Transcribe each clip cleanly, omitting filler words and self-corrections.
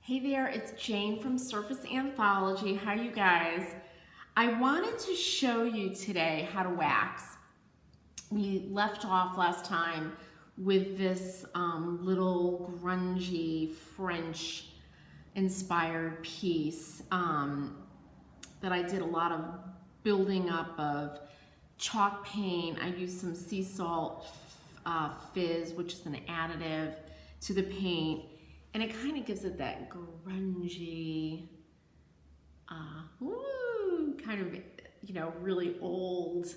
Hey there, it's Jane from Surface Anthology. How are you guys? I wanted to show you today how to wax. We left off last time with this little grungy French inspired piece that I did a lot of building up of chalk paint. I used some sea salt fizz, which is an additive to the paint. And it kind of gives it that grungy, kind of, really old,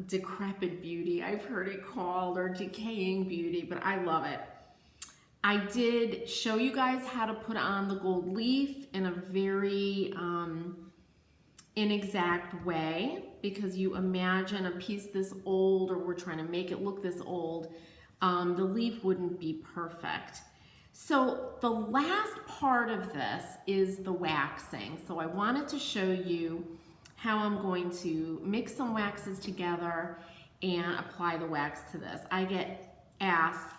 decrepit beauty. I've heard it called, or decaying beauty, but I love it. I did show you guys how to put on the gold leaf in a very inexact way, because you imagine a piece this old, or we're trying to make it look this old, the leaf wouldn't be perfect. So the last part of this is the waxing. So I wanted to show you how I'm going to mix some waxes together and apply the wax to this. I get asked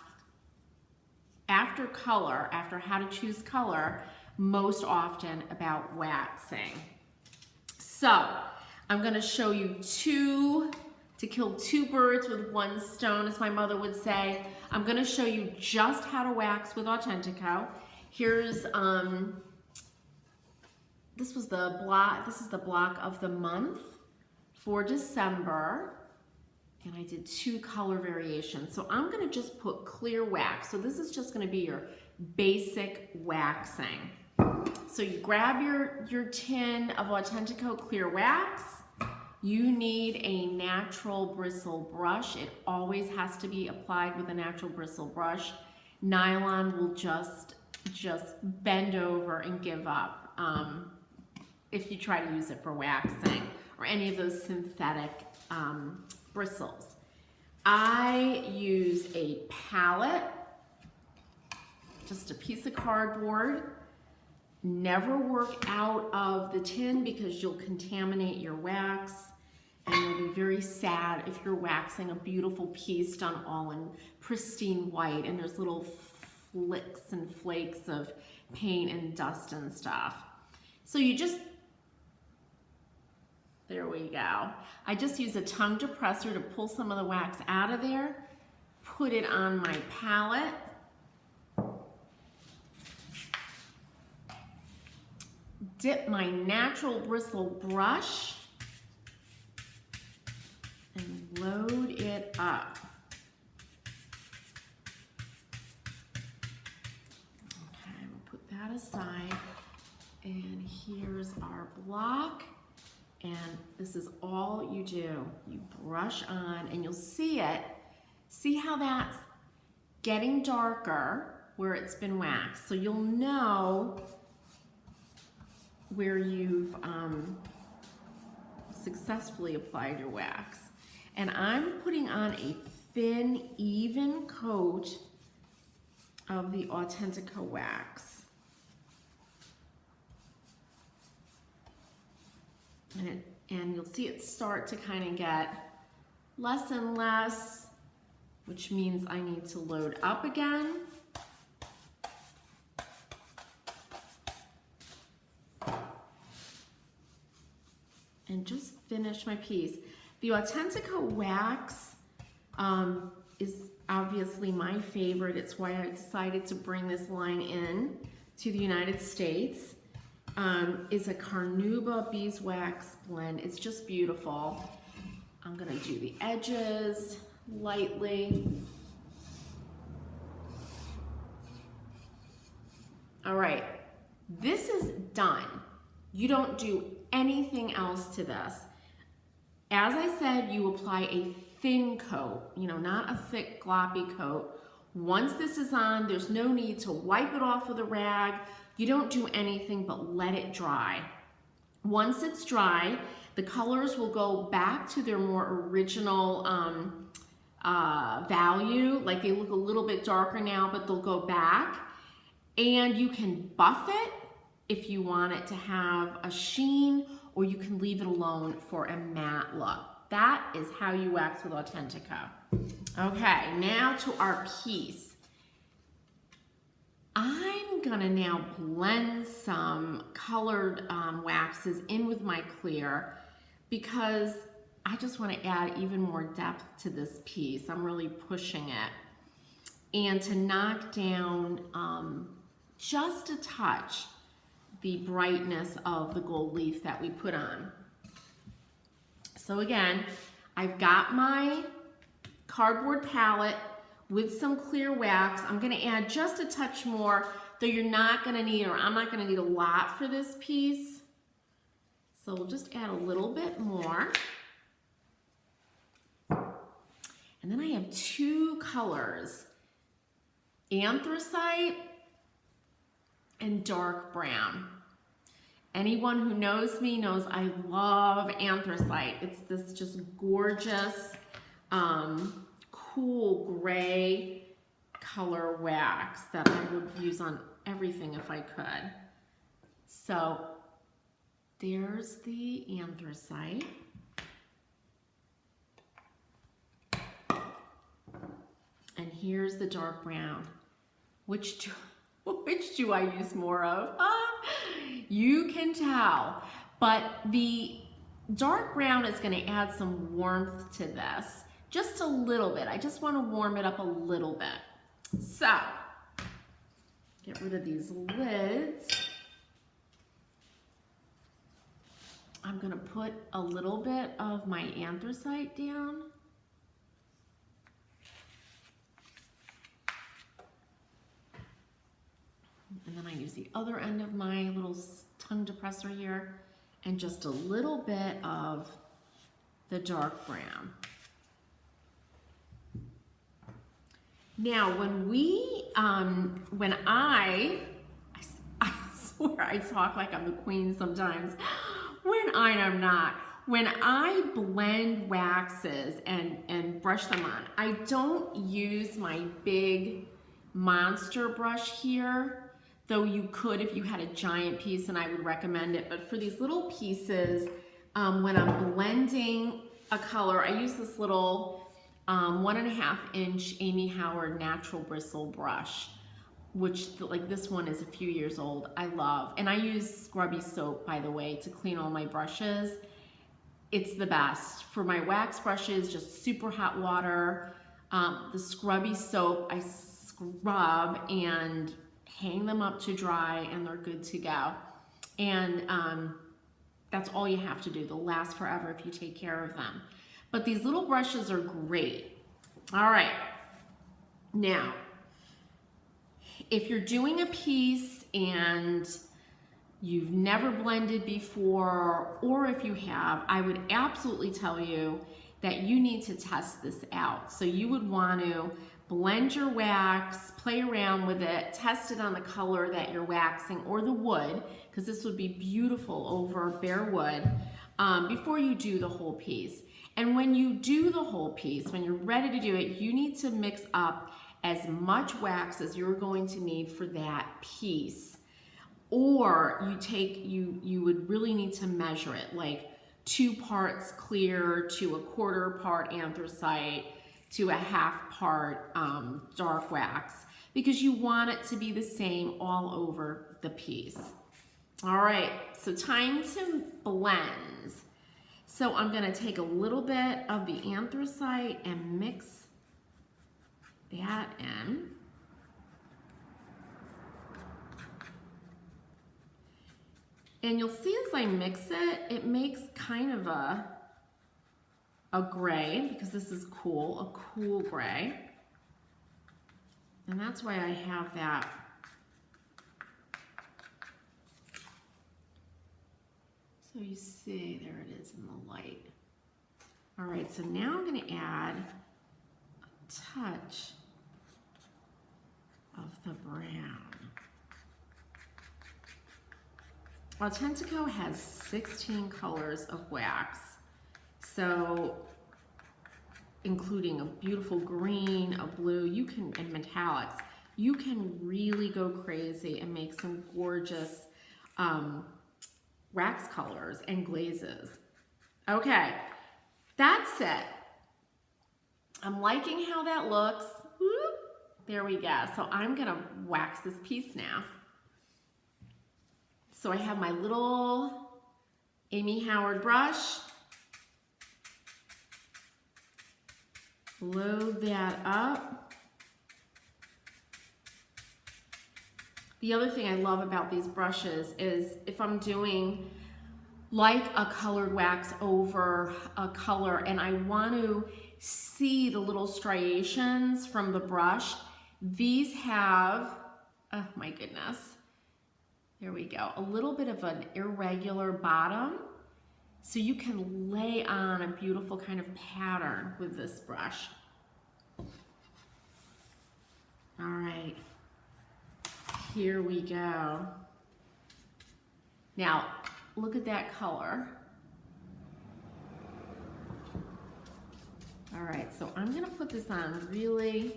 after how to choose color, most often about waxing. So I'm gonna show you to kill two birds with one stone, as my mother would say. I'm gonna show you just how to wax with Autentico. Here's, this is the block of the month for December, and I did 2 color variations. So I'm gonna just put clear wax. So this is just gonna be your basic waxing. So you grab your tin of Autentico Clear Wax. You need a natural bristle brush. It always has to be applied with a natural bristle brush. Nylon will just bend over and give up if you try to use it for waxing, or any of those synthetic bristles. I use a palette, just a piece of cardboard. Never work out of the tin, because you'll contaminate your wax, and you'll be very sad if you're waxing a beautiful piece done all in pristine white and there's little flicks and flakes of paint and dust and stuff. So there we go. I just use a tongue depressor to pull some of the wax out of there, put it on my palette, dip my natural bristle brush and load it up. Okay, I'm gonna put that aside, and here's our block, and this is all you do. You brush on, and you'll see it. See how that's getting darker where it's been waxed, so you'll know where you've successfully applied your wax. And I'm putting on a thin, even coat of the Autentico wax. And you'll see it start to kind of get less and less, which means I need to load up again. And just finish my piece. The Autentico wax is obviously my favorite. It's why I decided to bring this line in to the United States. It's a Carnauba beeswax blend. It's just beautiful. I'm gonna do the edges lightly. All right, this is done. You don't do anything else to this. As I said, you apply a thin coat, not a thick gloppy coat. Once this is on, there's no need to wipe it off with a rag. You don't do anything but let it dry. Once it's dry, the colors will go back to their more original value. Like, they look a little bit darker now, but they'll go back. And you can buff it if you want it to have a sheen, or you can leave it alone for a matte look. That is how you wax with Autentico. Okay, now to our piece. I'm gonna now blend some colored waxes in with my clear because I just want to add even more depth to this piece. I'm really pushing it. And to knock down just a touch the brightness of the gold leaf that we put on. So again, I've got my cardboard palette with some clear wax. I'm gonna add just a touch more, though you're not gonna need, or I'm not gonna need a lot for this piece. So we'll just add a little bit more. And then I have two colors, anthracite and dark brown. Anyone who knows me knows I love anthracite. It's this just gorgeous, cool gray color wax that I would use on everything if I could. So there's the anthracite. And here's the dark brown. Which do I use more of? You can tell. But the dark brown is going to add some warmth to this. Just a little bit. I just want to warm it up a little bit. So, get rid of these lids. I'm going to put a little bit of my anthracite down. And then I use the other end of my little tongue depressor here and just a little bit of the dark brown. Now, when I swear I talk like I'm the queen sometimes, when I'm not. When I blend waxes and brush them on, I don't use my big monster brush here. Though you could if you had a giant piece, and I would recommend it. But for these little pieces, when I'm blending a color, I use this little 1.5 inch Amy Howard natural bristle brush, which like this one is a few years old. I love, and I use scrubby soap, by the way, to clean all my brushes. It's the best. For my wax brushes, just super hot water. The scrubby soap, I scrub and hang them up to dry, and they're good to go. And that's all you have to do. They'll last forever if you take care of them. But these little brushes are great. All right. Now, if you're doing a piece and you've never blended before, or if you have, I would absolutely tell you that you need to test this out. So you would want to blend your wax, play around with it, test it on the color that you're waxing or the wood, because this would be beautiful over bare wood, before you do the whole piece. And when you do the whole piece, when you're ready to do it, you need to mix up as much wax as you're going to need for that piece. Or you would really need to measure it, like 2 parts clear to 1/4 part anthracite to 1/2 part dark wax, because you want it to be the same all over the piece. All right, so time to blend. So I'm gonna take a little bit of the anthracite and mix that in. And you'll see as I mix it, it makes kind of a gray, because this is cool, a cool gray. And that's why I have that. So you see, there it is in the light. All right, so now I'm gonna add a touch of the brown. Autentico has 16 colors of wax. So, including a beautiful green, a blue, and metallics, you can really go crazy and make some gorgeous wax colors and glazes. Okay, that's it. I'm liking how that looks. There we go. So I'm gonna wax this piece now. So I have my little Amy Howard brush. Load that up. The other thing I love about these brushes is if I'm doing like a colored wax over a color and I want to see the little striations from the brush, these have, oh my goodness, there we go, a little bit of an irregular bottom, so you can lay on a beautiful kind of pattern with this brush. All right, here we go. Now, look at that color. All right, so I'm gonna put this on really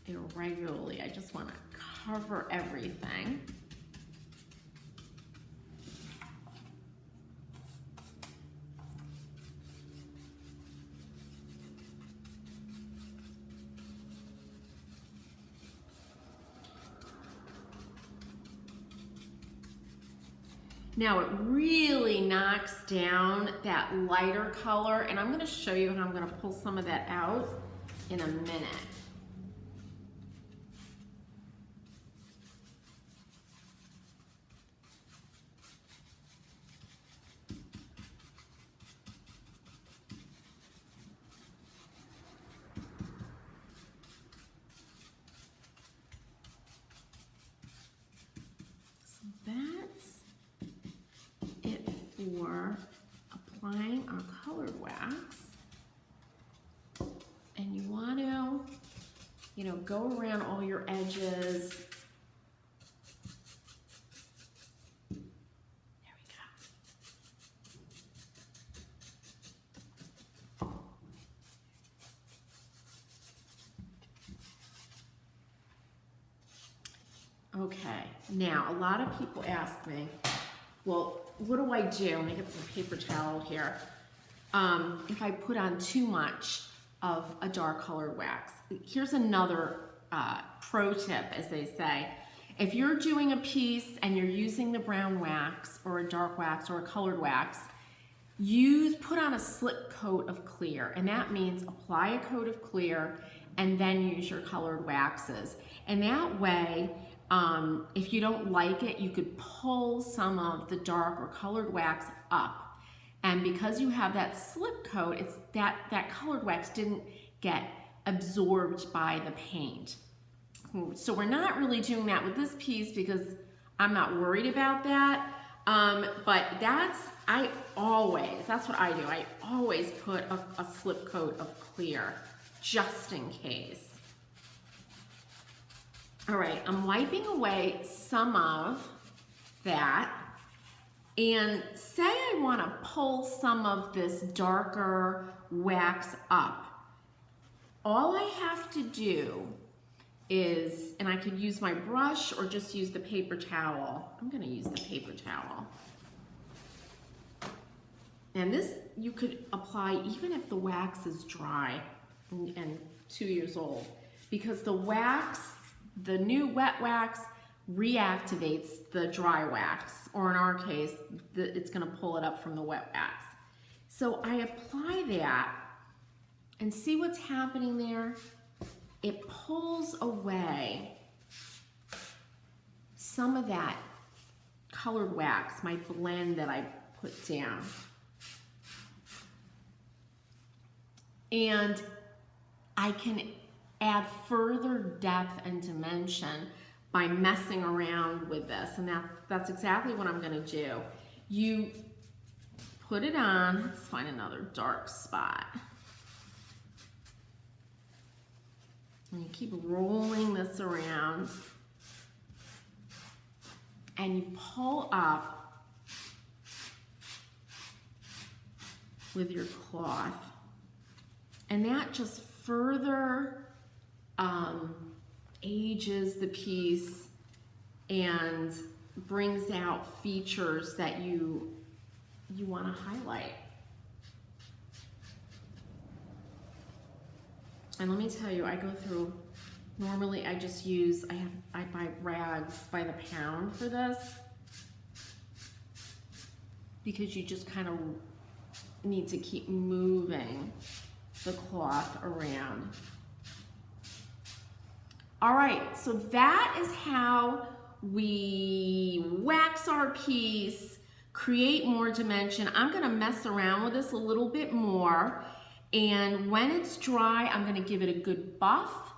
irregularly. I just wanna cover everything. Now it really knocks down that lighter color, and I'm going to show you how I'm going to pull some of that out in a minute. So that's it for applying our colored wax. And you want to, you know, go around all your edges. There we go. Okay, now a lot of people ask me, well, what do I do? Let me get some paper towel here. If I put on too much of a dark colored wax. Here's another pro tip, as they say. If you're doing a piece and you're using the brown wax or a dark wax or a colored wax, put on a slip coat of clear, and that means apply a coat of clear and then use your colored waxes. And that way, if you don't like it, you could pull some of the dark or colored wax up. And because you have that slip coat, it's that colored wax didn't get absorbed by the paint. So we're not really doing that with this piece because I'm not worried about that. But that's what I do. I always put a slip coat of clear just in case. All right, I'm wiping away some of that. And say I want to pull some of this darker wax up. All I have to do is, and I could use my brush or just use the paper towel. I'm going to use the paper towel. And this you could apply even if the wax is dry and 2 years old, because the wax, the new wet wax, reactivates the dry wax, or in our case, it's going to pull it up from the wet wax. So I apply that and see what's happening there. It pulls away some of that colored wax, my blend that I put down. And I can add further depth and dimension by messing around with this, and that's exactly what I'm gonna do. You put it on, let's find another dark spot. And you keep rolling this around, and you pull up with your cloth, and that just further ages the piece and brings out features that you want to highlight. And let me tell you, I go through, normally I just use, I buy rags by the pound for this, because you just kind of need to keep moving the cloth around. All right, so that is how we wax our piece, create more dimension. I'm gonna mess around with this a little bit more, and when it's dry, I'm gonna give it a good buff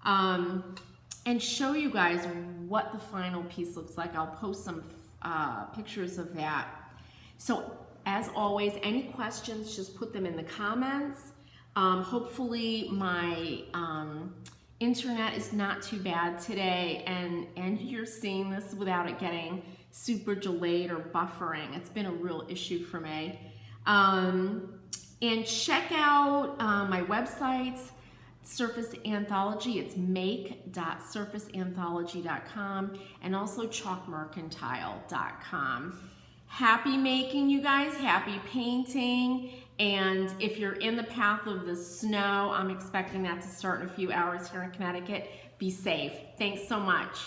and show you guys what the final piece looks like. I'll post some pictures of that. So as always, any questions, just put them in the comments. Hopefully my internet is not too bad today, and you're seeing this without it getting super delayed or buffering. It's been a real issue for me. And check out my website, Surface Anthology. It's make.surfaceanthology.com, and also chalkmercantile.com. Happy making, you guys, happy painting. And if you're in the path of the snow, I'm expecting that to start in a few hours here in Connecticut. Be safe. Thanks so much.